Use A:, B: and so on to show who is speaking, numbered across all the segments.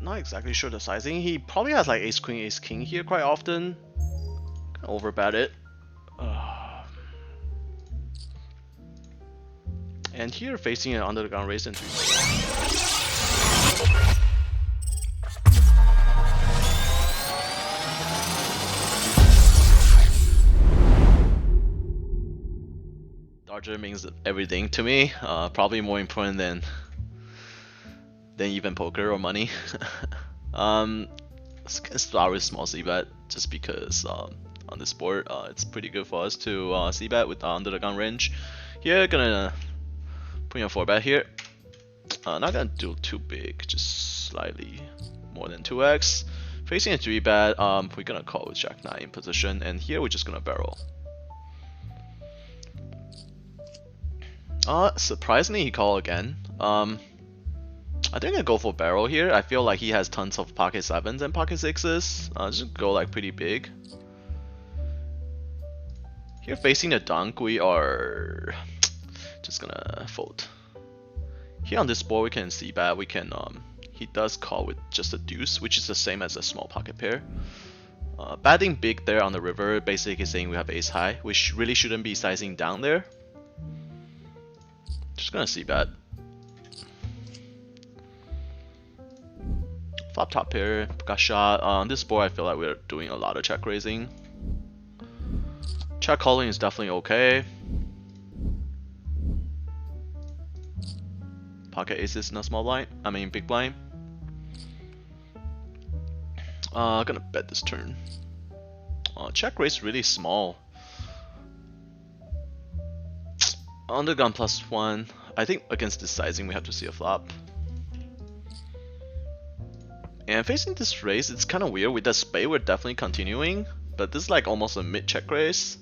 A: not exactly sure the sizing. He probably has like ace queen, ace king here quite often. Overbet it. And here facing an under the gun raise into. Larger means everything to me. Probably more important than even poker or money. Let's start with small c-bet just because on this board it's pretty good for us to c-bet with under the gun range. Here gonna put in a 4-bet here. Not gonna do too big, just slightly more than 2x. Facing a 3-bet, we're gonna call with Jack 9 in position, and here we're just gonna barrel. Surprisingly he called again. I think I go for barrel here. I feel like he has tons of pocket 7s and pocket 6s. Just go like pretty big. Here facing the dunk, we are just gonna fold. Here on this board we can see bet, we can he does call with just a deuce, which is the same as a small pocket pair. Betting big there on the river, basically saying we have ace high, which really shouldn't be sizing down there. Just gonna see bet. Flop top pair, got shot. On this board I feel like we're doing a lot of check raising. Check calling is definitely okay. Pocket aces in a small blind, I mean big blind. Gonna bet this turn. Check raise really small. Under gun +1. I think against this sizing we have to see a flop. And facing this raise, it's kind of weird. With the spade, we're definitely continuing, but this is like almost a mid check raise.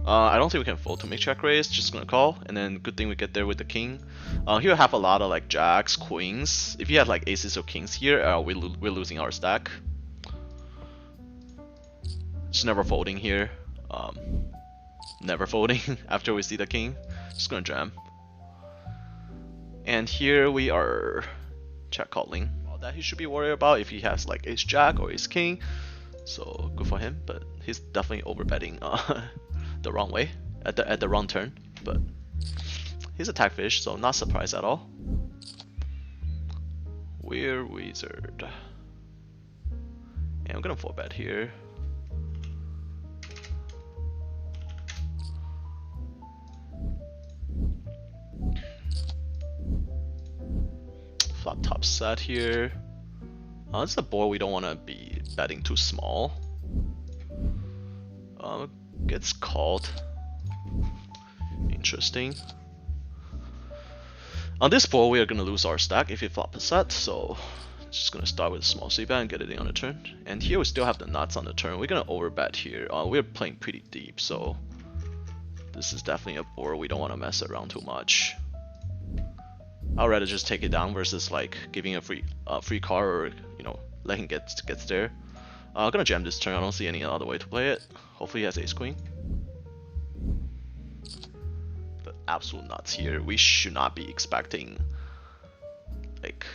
A: I don't think we can fold to make check raise. Just gonna call, and then good thing we get there with the king. Here we have a lot of like jacks, queens. If you had like aces or kings here, we're losing our stack. Just never folding here. Never folding after we see the king. Just gonna jam. And here we are check calling. That he should be worried about if he has like ace jack or ace king, so good for him, but he's definitely overbetting the wrong way at the wrong turn. But he's a tag fish, so not surprised at all. We're wizard, and I'm gonna 4-bet here. Flop top set here. This is a board we don't want to be betting too small. Gets called. Interesting. On this board we are gonna lose our stack if we flop a set, so just gonna start with a small c-bet and get it in on the turn. And here we still have the nuts on the turn. We're gonna overbet here. We're playing pretty deep, so this is definitely a board we don't want to mess around too much. I'd rather just take it down versus like giving a free card, or you know, let him get there. I'm gonna jam this turn. I don't see any other way to play it. Hopefully he has ace queen. But absolute nuts here. We should not be expecting like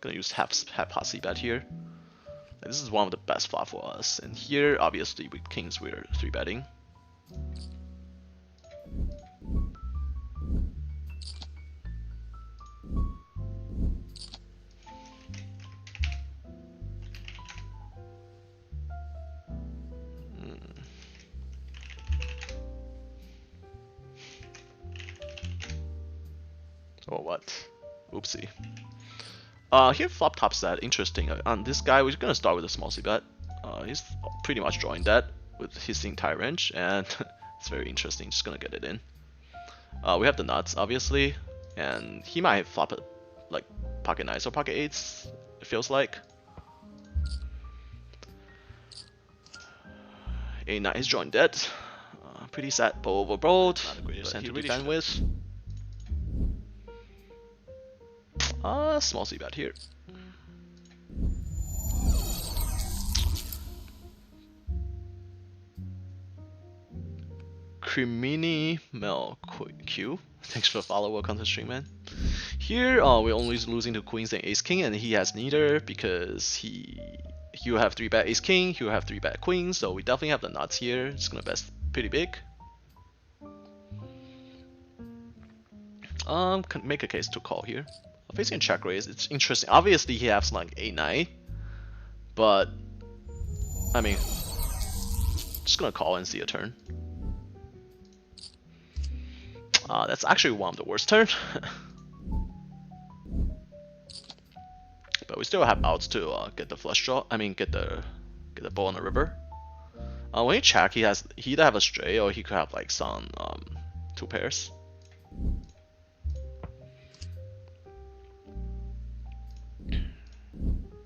A: gonna use half pot c-bet here. Like, this is one of the best flop for us. And here obviously with kings we're 3-betting. Or what? Oopsie. Here flop top set, interesting. On this guy, we're gonna start with a small c-bet. He's pretty much drawing that with his entire range, and it's very interesting. Just gonna get it in. We have the nuts, obviously, and he might flop it like pocket 9s or pocket 8s. It feels like. A9 is drawing dead. Pretty sad, but overbold. Not the greatest hand to defend with. Small c-bet here. Crimini Mel Q. Thanks for the follow. Welcome to the stream, man. Here, we're only losing to queens and ace king, and he has neither because he will have 3-bet ace king, he will have 3-bet queen, so we definitely have the nuts here. It's gonna bet pretty big. Can make a case to call here. Facing a check raise, it's interesting. Obviously, he has like 8-9, but I mean, just gonna call and see a turn. That's actually one of the worst turns. But we still have outs to get the flush draw. I mean, get the ball on the river. When you check, he either have a stray or he could have like some 2 pairs.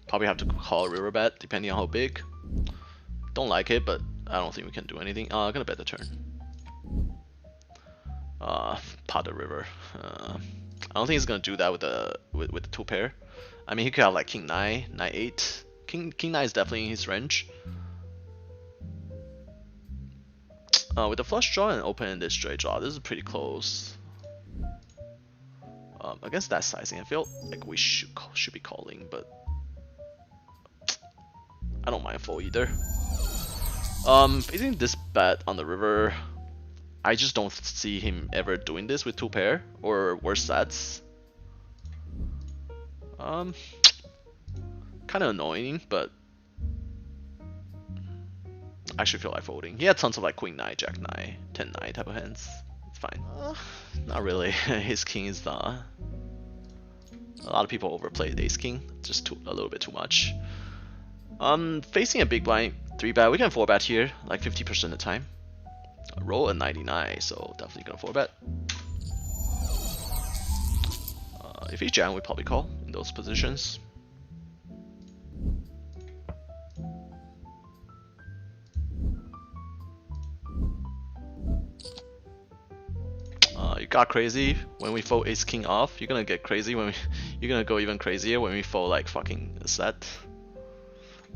A: Probably have to call a river bet depending on how big. Don't like it, but I don't think we can do anything. I'm gonna bet the turn. Pot the river. I don't think he's gonna do that with the 2 pair. I mean, he could have like king 9, 9 8. King 9 is definitely in his range. With the flush draw and open-ended straight draw, this is pretty close. Against that sizing, I feel like we should be calling, but I don't mind fold either. Facing this bet on the river, I just don't see him ever doing this with 2 pair or worse sets. Kind of annoying, but I actually feel like folding. He had tons of like queen 9, jack 9, 10 9 type of hands. It's fine. Not really. His king is a lot of people overplayed ace king, just a little bit too much. Facing a big blind 3-bet, we can 4-bet here like 50% of the time. Roll a 99, so definitely gonna 4-bet. If he jam, we probably call in those positions. You got crazy when we fold ace king off. You're gonna get crazy when you're gonna go even crazier when we fold like fucking a set.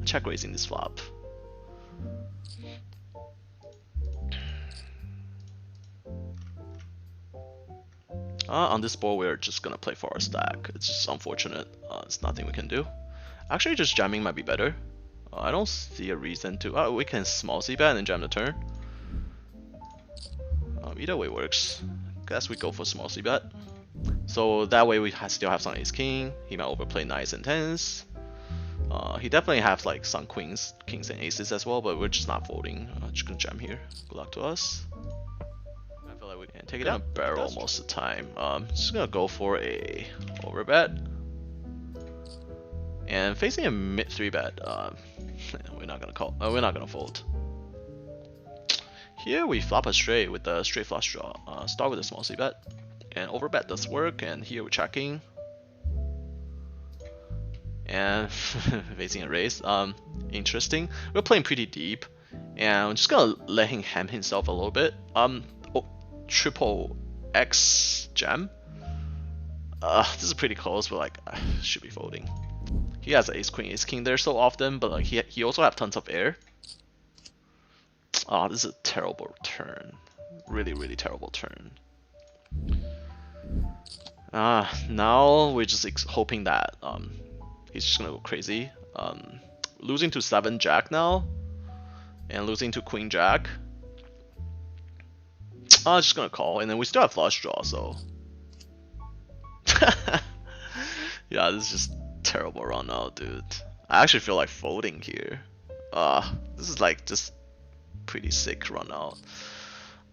A: Check raising this flop. On this board, we're just gonna play for our stack. It's just unfortunate. It's nothing we can do. Actually, just jamming might be better. I don't see a reason to. We can small c-bet and jam the turn. Either way works. Guess we go for small c-bet. So that way we still have some ace king. He might overplay 9s and 10s. He definitely has like some queens, kings, and aces as well, but we're just not folding. Just gonna jam here. Good luck to us. I feel like we can take it down. Barrel most of the time. Just gonna go for a overbet. And facing a mid 3-bet, we're not gonna call. We're not gonna fold. Here we flop a straight with the straight flush draw. Start with a small c-bet, and overbet does work. And here we're checking. And facing a raise. Interesting. We're playing pretty deep, and I'm just gonna let him ham himself a little bit. Triple X jam. This is pretty close, but like should be folding. He has ace queen, ace king there so often, but like he also have tons of air. This is a terrible turn. Really terrible turn. Now we're just hoping that he's just gonna go crazy. Losing to 7 jack now, and losing to queen jack. Just gonna call, and then we still have flush draw, so yeah, this is just terrible run now, dude. I actually feel like folding here. This is like just pretty sick run out.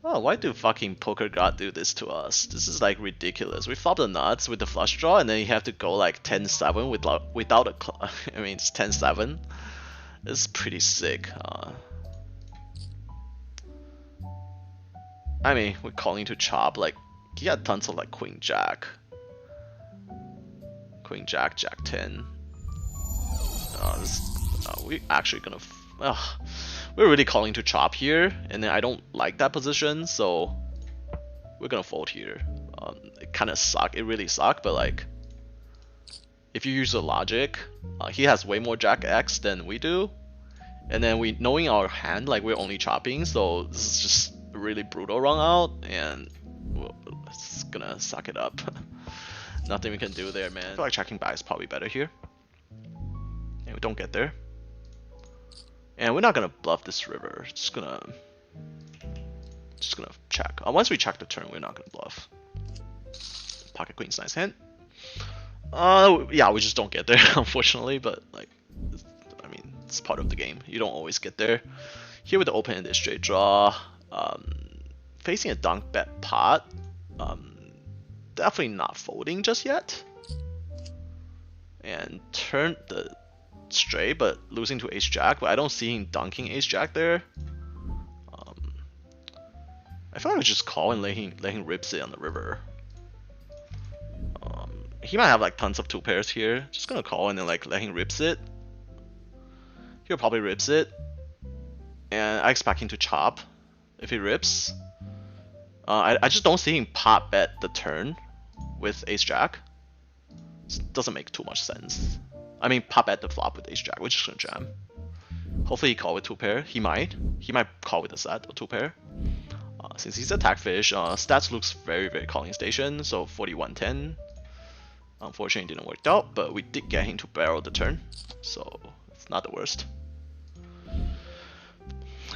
A: Why do fucking poker god do this to us? This is like ridiculous. We flop the nuts with the flush draw, and then you have to go like 10-7 without a I mean, it's 10-7. It's pretty sick. I mean, we're calling to chop. Like, he had tons of like queen jack, jack 10. We actually gonna. We're really calling to chop here, and then I don't like that position, so we're gonna fold here. It kind of suck. It really sucked, but like, if you use the logic, he has way more jack X than we do, and then knowing our hand, like we're only chopping, so this is just a really brutal run out, and it's gonna suck it up. Nothing we can do there, man. I feel like checking back is probably better here. And we don't get there. And we're not gonna bluff this river. Just gonna check. Once we check the turn, we're not gonna bluff. Pocket queen's nice hand. Yeah, we just don't get there, unfortunately. But like, I mean, it's part of the game. You don't always get there. Here with the open-ended straight draw, facing a dunk bet pot. Definitely not folding just yet. And turn the straight, but losing to ace jack. But I don't see him dunking ace jack there. I feel like we just call and let him rip it on the river. He might have like tons of two pairs here. Just gonna call and then like let him rips it. He'll probably rips it, and I expect him to chop if he rips. I just don't see him pot bet the turn with ace jack. It doesn't make too much sense. I mean, pot bet the flop with ace jack. We're just gonna jam. Hopefully he call with two pair. He might call with a set or two pair. Since he's attack fish, stats looks very calling station. So 41-10. Unfortunately, it didn't work out, but we did get him to barrel the turn, so it's not the worst.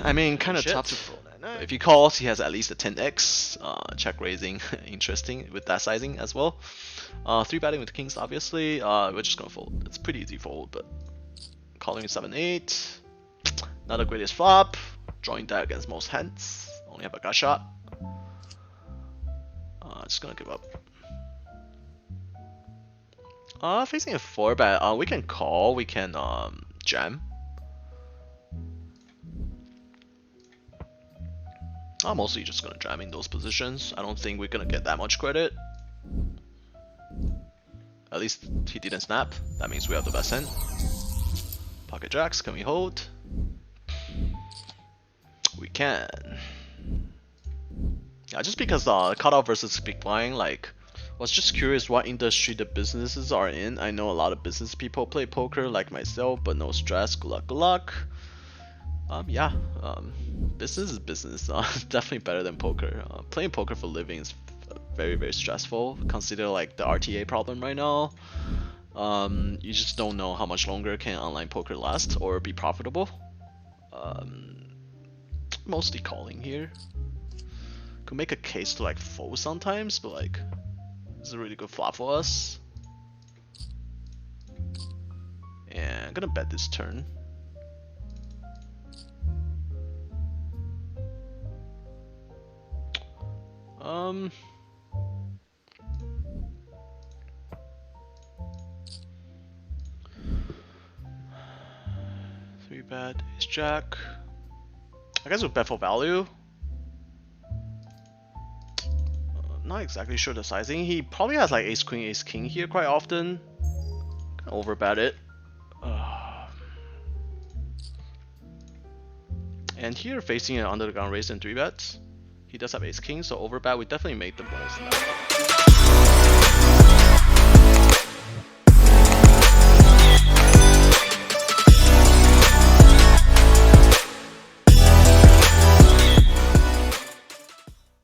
A: I mean, kind of tough to fold. If he calls, he has at least a 10x. Check raising, interesting with that sizing as well. 3-betting with kings, obviously. We're just gonna fold. It's pretty easy fold, but calling 7-8. Not the greatest flop. Drawing deck against most hands. Only have a gut shot. Just gonna give up. Facing a 4-bet, we can call, we can jam. I'm mostly just gonna jam in those positions. I don't think we're gonna get that much credit. At least he didn't snap. That means we have the best hand. Pocket jacks, can we hold? We can. Yeah, just because cutoff versus big blind, like, was just curious what industry the businesses are in. I know a lot of business people play poker like myself, but no stress. Good luck, good luck. Yeah, business is business. Definitely better than poker. Playing poker for a living is very stressful. Consider like the RTA problem right now. You just don't know how much longer can online poker last or be profitable. Mostly calling here. Could make a case to like fold sometimes, but like, this is a really good flop for us. And I'm gonna bet this turn. Three bet is jack. I guess we'll bet for value. Not exactly sure the sizing. He probably has like ace queen, ace king here quite often. Kinda overbet it. And here facing an under the gun raise and 3 bets. He does have ace king, so overbet we definitely made the most.